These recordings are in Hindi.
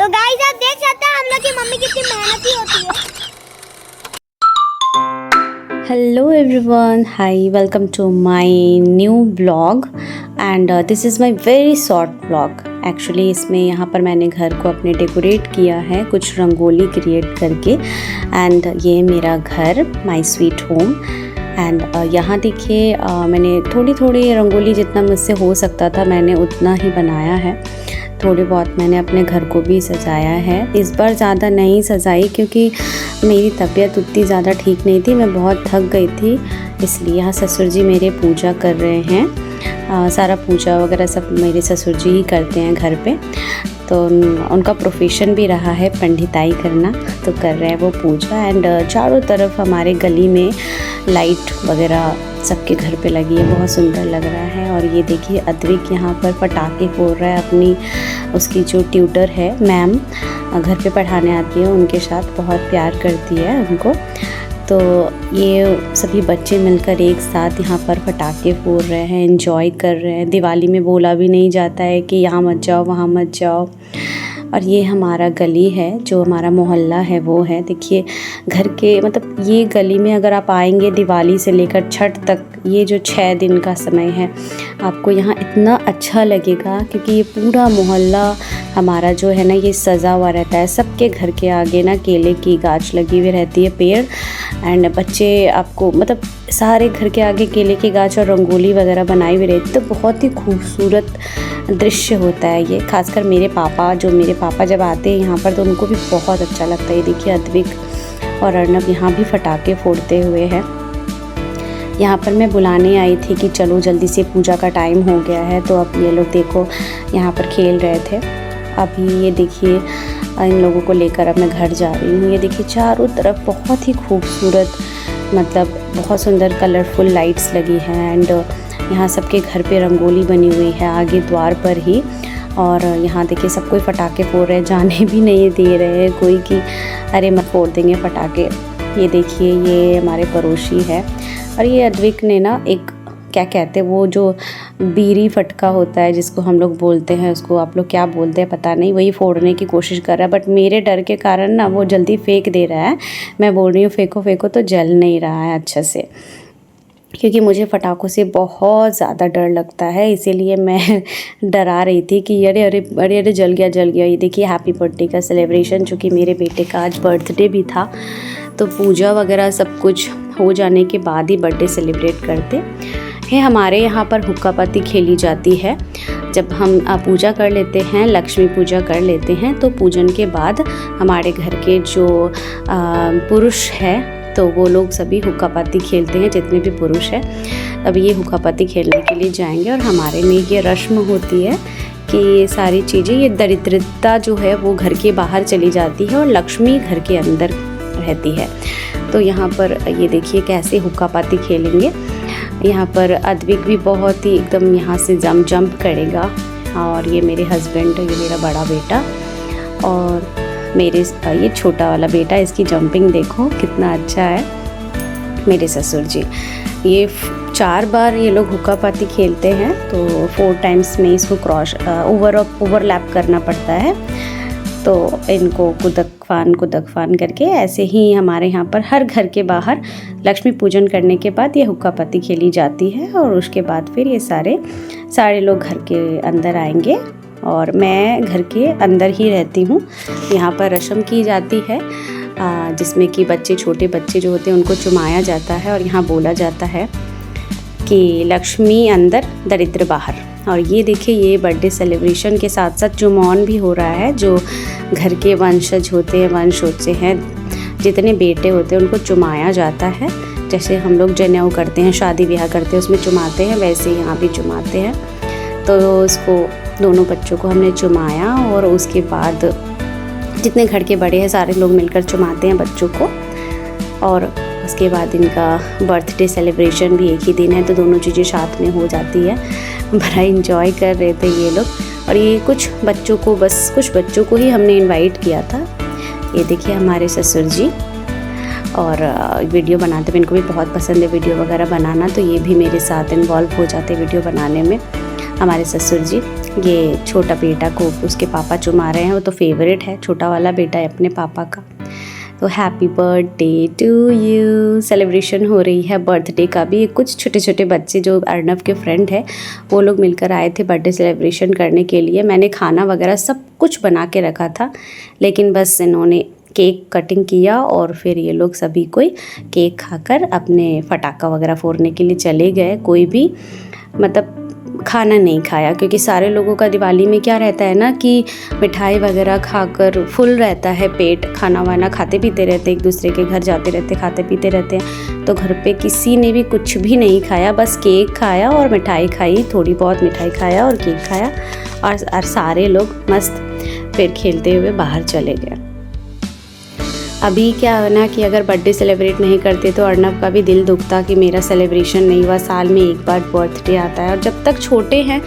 तो गाइस आप देख सकते हैं हम लोग की मम्मी कितनी मेहनती होती है। Hello everyone, hi, welcome to my new vlog and this is my very short vlog. Actually इसमें यहाँ पर मैंने घर को अपने डेकोरेट किया है कुछ रंगोली क्रिएट करके एंड ये मेरा घर माय स्वीट होम एंड यहाँ देखिए मैंने थोड़ी थोड़ी रंगोली जितना मुझसे हो सकता था मैंने उतना ही बनाया है। थोड़ी बहुत मैंने अपने घर को भी सजाया है। इस बार ज़्यादा नहीं सजाई क्योंकि मेरी तबीयत उतनी ज़्यादा ठीक नहीं थी, मैं बहुत थक गई थी, इसलिए यहाँ ससुर जी मेरे पूजा कर रहे हैं। सारा पूजा वगैरह सब मेरे ससुर जी ही करते हैं घर पे, तो उनका प्रोफेशन भी रहा है पंडिताई करना, तो कर रहे हैं वो पूजा। एंड चारों तरफ हमारे गली में लाइट वगैरह सबके घर पे लगी है, बहुत सुंदर लग रहा है। और ये देखिए अद्विक यहाँ पर पटाखे फोड़ रहा है अपनी, उसकी जो ट्यूटर है मैम घर पे पढ़ाने आती है, उनके साथ बहुत प्यार करती है उनको। तो ये सभी बच्चे मिलकर एक साथ यहाँ पर पटाखे फोड़ रहे हैं, एंजॉय कर रहे हैं। दिवाली में बोला भी नहीं जाता है कि यहाँ मत जाओ वहाँ मत जाओ। और ये हमारा गली है, जो हमारा मोहल्ला है वो है। देखिए घर के मतलब ये गली में अगर आप आएंगे दिवाली से लेकर छठ तक, ये जो 6 दिन का समय है, आपको यहाँ इतना अच्छा लगेगा क्योंकि ये पूरा मोहल्ला हमारा जो है ना ये सजा हुआ रहता है। सबके घर के आगे ना केले की गाछ लगी हुई रहती है, पेड़, एंड बच्चे आपको मतलब सारे घर के आगे केले की गाछ और रंगोली वगैरह बनाई हुई रहती, तो बहुत ही खूबसूरत दृश्य होता है ये। खासकर मेरे पापा जब आते हैं यहाँ पर तो उनको भी बहुत अच्छा लगता है। ये देखिए अद्विक और अर्नब यहाँ भी पटाखे फोड़ते हुए हैं। यहाँ पर मैं बुलाने आई थी कि चलो जल्दी से पूजा का टाइम हो गया है, तो अब ये लोग देखो यहाँ पर खेल रहे थे। अभी ये देखिए इन लोगों को लेकर अब मैं घर जा रही हूँ। ये देखिए चारों तरफ बहुत ही खूबसूरत मतलब बहुत सुंदर कलरफुल लाइट्स लगी हैं एंड यहाँ सबके घर पे रंगोली बनी हुई है आगे द्वार पर ही। और यहाँ देखिए सब कोई पटाखे फोड़ रहे हैं, जाने भी नहीं दे रहे हैं कोई कि अरे मत फोड़ देंगे पटाखे। ये देखिए ये हमारे पड़ोसी है और ये अद्विक ने ना एक क्या कहते हैं वो जो बीड़ी फटका होता है जिसको हम लोग बोलते हैं, उसको आप लोग क्या बोलते हैं पता नहीं, वही फोड़ने की कोशिश कर रहा है। बट मेरे डर के कारण ना वो जल्दी फेंक दे रहा है। मैं बोल रही हूँ फेंको फेंको, तो जल नहीं रहा है अच्छे से, क्योंकि मुझे पटाखों से बहुत ज़्यादा डर लगता है, इसीलिए मैं डरा रही थी कि अरे अरे अरे अरे जल गया। ये देखिए हैप्पी बर्थडे का सेलिब्रेशन, चूँकि मेरे बेटे का आज बर्थडे भी था, तो पूजा वगैरह सब कुछ हो जाने के बाद ही बर्थडे सेलिब्रेट करते हैं। हमारे यहाँ पर हुक्का पाती खेली जाती है। जब हम पूजा कर लेते हैं, लक्ष्मी पूजा कर लेते हैं, तो पूजन के बाद हमारे घर के जो पुरुष है तो वो लोग सभी हुक्का पाती खेलते हैं, जितने भी पुरुष हैं। अब ये हुक्का पाती खेलने के लिए जाएंगे और हमारे में ये रस्म होती है कि ये सारी चीज़ें, ये दरिद्रता जो है वो घर के बाहर चली जाती है और लक्ष्मी घर के अंदर रहती है। तो यहाँ पर ये देखिए कैसे हुक्का पाती खेलेंगे। यहाँ पर अद्विक भी बहुत ही एकदम यहाँ से जंप करेगा, और ये मेरे हस्बैंड, ये मेरा बड़ा बेटा और मेरे ये छोटा वाला बेटा, इसकी जंपिंग देखो कितना अच्छा है। मेरे ससुर जी ये 4 बार ये लोग हुक्का पाती खेलते हैं, तो 4 टाइम्स में इसको ओवरलैप करना पड़ता है। तो इनको कुदक फान करके ऐसे ही हमारे यहाँ पर हर घर के बाहर लक्ष्मी पूजन करने के बाद ये हुक्का पाती खेली जाती है। और उसके बाद फिर ये सारे लोग घर के अंदर आएंगे और मैं घर के अंदर ही रहती हूँ। यहाँ पर रस्म की जाती है जिसमें कि छोटे बच्चे जो होते हैं उनको चुमाया जाता है और यहाँ बोला जाता है कि लक्ष्मी अंदर दरिद्र बाहर। और ये देखिए ये बर्थडे सेलिब्रेशन के साथ साथ चुमावन भी हो रहा है। जो घर के वंश होते हैं, जितने बेटे होते हैं उनको चुमाया जाता है। जैसे हम लोग जनेऊ करते हैं, शादी ब्याह करते हैं, उसमें चुमाते हैं, वैसे यहाँ भी चुमाते हैं। तो उसको दोनों बच्चों को हमने चुमाया और उसके बाद जितने घर के बड़े हैं सारे लोग मिलकर चुमाते हैं बच्चों को। और उसके बाद इनका बर्थडे सेलिब्रेशन भी एक ही दिन है, तो दोनों चीज़ें साथ में हो जाती है। बड़ा इंजॉय कर रहे थे ये लोग। और ये कुछ बच्चों को ही हमने इनवाइट किया था। ये देखिए हमारे ससुर जी, और वीडियो बनाते हुए इनको भी बहुत पसंद है वीडियो वगैरह बनाना, तो ये भी मेरे साथ इन्वॉल्व हो जाते वीडियो बनाने में। हमारे ससुर जी ये छोटा बेटा को उसके पापा चुमा रहे हैं, वो तो फेवरेट है, छोटा वाला बेटा है अपने पापा का। तो happy birthday to you celebration हो रही है बर्थडे का भी। कुछ छोटे छोटे बच्चे जो अर्नव के फ्रेंड है वो लोग मिलकर आए थे बर्थडे सेलिब्रेशन करने के लिए। मैंने खाना वगैरह सब कुछ बना के रखा था, लेकिन बस इन्होंने केक कटिंग किया और फिर ये लोग सभी कोई केक खाकर अपने पटाखा वगैरह फोड़ने के लिए चले गए। कोई भी मतलब खाना नहीं खाया, क्योंकि सारे लोगों का दिवाली में क्या रहता है ना कि मिठाई वगैरह खाकर फुल रहता है पेट, खाना वाना खाते पीते रहते, एक दूसरे के घर जाते रहते, खाते पीते रहते हैं। तो घर पे किसी ने भी कुछ भी नहीं खाया, बस केक खाया और मिठाई खाई, थोड़ी बहुत मिठाई खाया और केक खाया, और सारे लोग मस्त फिर खेलते हुए बाहर चले गए। अभी क्या है ना कि अगर बर्थडे सेलिब्रेट नहीं करते तो अर्नव का भी दिल दुखता कि मेरा सेलिब्रेशन नहीं हुआ। साल में एक बार बर्थडे आता है, और जब तक छोटे हैं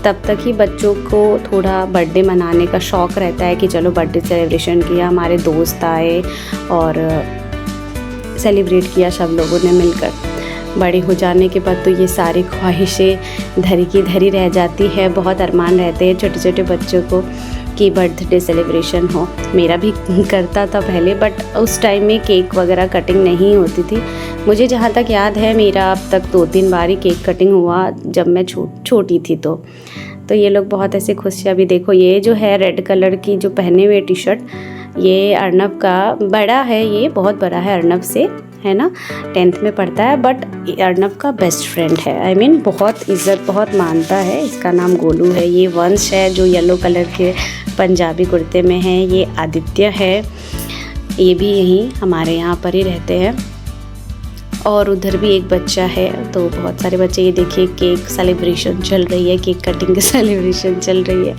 तब तक ही बच्चों को थोड़ा बर्थडे मनाने का शौक़ रहता है कि चलो बर्थडे सेलिब्रेशन किया, हमारे दोस्त आए और सेलिब्रेट किया सब लोगों ने मिलकर। बड़े हो जाने के बाद तो ये सारी ख्वाहिशें धरी की धरी रह जाती है। बहुत अरमान रहते हैं छोटे छोटे बच्चों को कि बर्थडे सेलिब्रेशन हो। मेरा भी करता था पहले, बट उस टाइम में केक वगैरह कटिंग नहीं होती थी। मुझे जहाँ तक याद है मेरा अब तक 2-3 बार ही केक कटिंग हुआ जब मैं छोटी थी। तो ये लोग बहुत ऐसे खुश। अभी देखो ये जो है रेड कलर की जो पहने हुए टी शर्ट, ये अर्नव का बड़ा है, ये बहुत बड़ा है अर्नव से, है ना, 10th में पढ़ता है, बट अर्नव का बेस्ट फ्रेंड है। आई मीन बहुत इज़्ज़त बहुत मानता है। इसका नाम गोलू है। ये वंश है जो येलो कलर के पंजाबी कुर्ते में है। ये आदित्य है, ये भी यहीं हमारे यहाँ पर ही रहते हैं। और उधर भी एक बच्चा है। तो बहुत सारे बच्चे, ये देखिए केक सेलिब्रेशन चल रही है, केक कटिंग की सेलिब्रेशन चल रही है।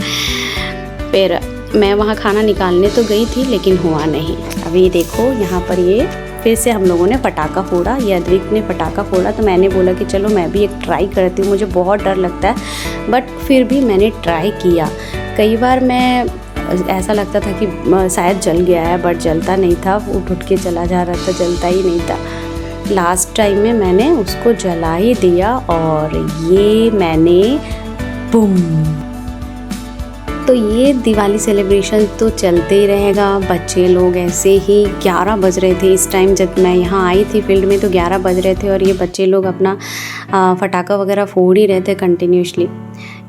फिर मैं वहाँ खाना निकालने तो गई थी लेकिन हुआ नहीं। अभी देखो यहाँ पर ये फिर से हम लोगों ने पटाखा फोड़ा। ये अद्विक ने पटाखा फोड़ा, तो मैंने बोला कि चलो मैं भी एक ट्राई करती हूँ। मुझे बहुत डर लगता है, बट फिर भी मैंने ट्राई किया। कई बार मैं ऐसा लगता था कि शायद जल गया है, बट जलता नहीं था, उठ के चला जा रहा था, जलता ही नहीं था। लास्ट टाइम में मैंने उसको जला ही दिया और ये मैंने बूम। तो ये दिवाली सेलिब्रेशन तो चलते ही रहेगा। बच्चे लोग ऐसे ही 11 बज रहे थे इस टाइम जब मैं यहाँ आई थी फील्ड में, तो 11 बज रहे थे और ये बच्चे लोग अपना पटाखा वगैरह फोड़ ही रहे थे कंटिन्यूसली।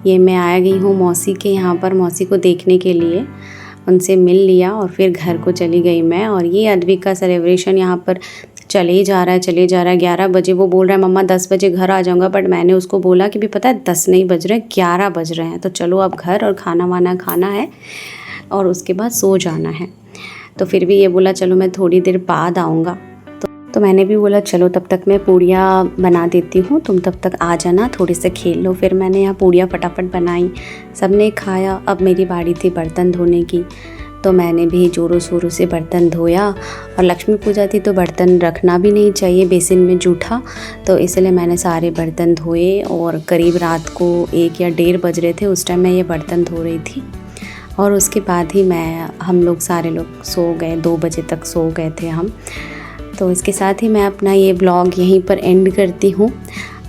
ये मैं आ गई हूँ मौसी के यहाँ पर, मौसी को देखने के लिए, उनसे मिल लिया और फिर घर को चली गई मैं। और ये अद्विक का सेलिब्रेशन यहाँ पर चले ही जा रहा है। 11 बजे वो बोल रहा है मम्मा 10 बजे घर आ जाऊँगा, बट मैंने उसको बोला कि भी पता है 10 नहीं बज रहे, 11 बज रहे हैं, तो चलो अब घर और खाना वाना खाना है और उसके बाद सो जाना है। तो फिर भी ये बोला चलो मैं थोड़ी देर बाद आऊँगा। तो मैंने भी बोला चलो तब तक मैं पूड़ियाँ बना देती हूँ, तुम तब तक आ जाना, थोड़ी से खेल लो। फिर मैंने यहाँ पूड़ियाँ फटाफट बनाई, सबने खाया। अब मेरी बारी थी बर्तन धोने की, तो मैंने भी ज़ोरों शोरों से बर्तन धोया। और लक्ष्मी पूजा थी तो बर्तन रखना भी नहीं चाहिए बेसिन में जूठा, तो इसलिए मैंने सारे बर्तन धोए। और करीब रात को 1 या 1:30 बज रहे थे, उस टाइम मैं ये बर्तन धो रही थी। और उसके बाद ही हम लोग सारे लोग सो गए, 2 बजे तक सो गए थे हम। तो इसके साथ ही मैं अपना ये ब्लॉग यहीं पर एंड करती हूँ।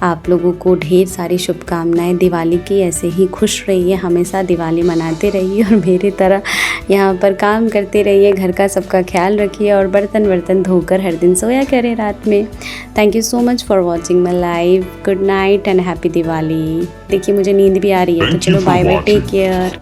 आप लोगों को ढेर सारी शुभकामनाएं दिवाली की। ऐसे ही खुश रहिए, हमेशा दिवाली मनाते रहिए और मेरी तरह यहाँ पर काम करते रहिए, घर का सबका ख्याल रखिए और बर्तन धोकर हर दिन सोया करें रात में। Thank you so much for watching my live. Good night and happy Diwali. देखिए मुझे नींद भी आ रही है, तो चलो बाय बाय, टेक केयर।